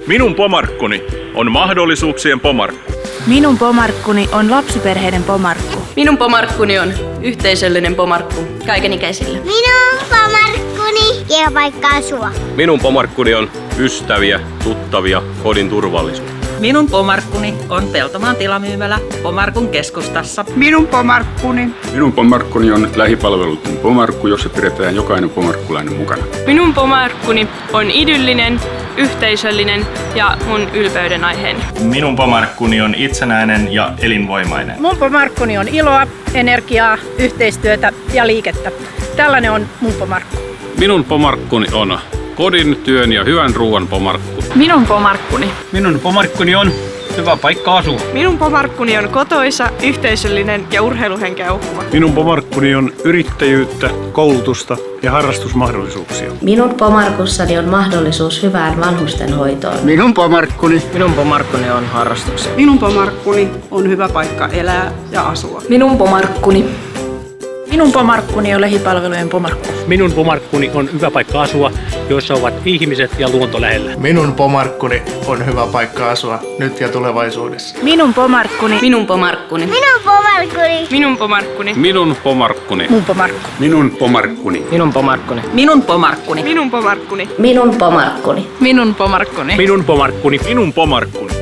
Minun pomarkkuni on mahdollisuuksien pomarkku. Minun pomarkkuni on lapsiperheiden pomarkku. Minun pomarkkuni on yhteisöllinen pomarkku kaikenikäisille. Minun pomarkkuni kiva paikka asua. Minun pomarkkuni on ystäviä, tuttavia, kodin turvallisuus. Minun pomarkkuni on Peltomaan tilamyymälä Pomarkun keskustassa. Minun pomarkkuni. Minun pomarkkuni on lähipalveluiden pomarkku, jossa pidetään jokainen pomarkkulainen mukana. Minun pomarkkuni on idyllinen, yhteisöllinen ja mun ylpeyden aiheeni. Minun pomarkkuni on itsenäinen ja elinvoimainen. Mun pomarkkuni on iloa, energiaa, yhteistyötä ja liikettä. Tällainen on mun pomarkku. Minun pomarkkuni on kodin, työn ja hyvän ruoan pomarkku. Minun pomarkkuni. Minun pomarkkuni on hyvä paikka asua. Minun pomarkkuni on kotoisa, yhteisöllinen ja urheiluhenkeä uhkuva. Minun pomarkkuni on yrittäjyyttä, koulutusta ja harrastusmahdollisuuksia. Minun pomarkussani on mahdollisuus hyvään vanhustenhoitoon. Minun pomarkkuni. Minun pomarkkuni on harrastuksia. Minun pomarkkuni on hyvä paikka elää ja asua. Minun pomarkkuni. Minun pomarkkuni on lähipalvelujen pomarkku. Minun pomarkkuni on hyvä paikka asua, jossa ovat ihmiset ja luonto lähellä. Minun pomarkkuni on hyvä paikka asua nyt ja tulevaisuudessa. Minun pomarkkuni. Minun pomarkkuni. Minun pomarkkuni. Minun pomarkkuni. Minun pomarkkuni. Mun pomarkku. Minun pomarkkuni. Minun pomarkkuni. Minun pomarkkuni. Minun pomarkkuni. Minun pomarkkuni. Minun pomarkkuni. Minun pomarkkuni. Minun pomarkkuni.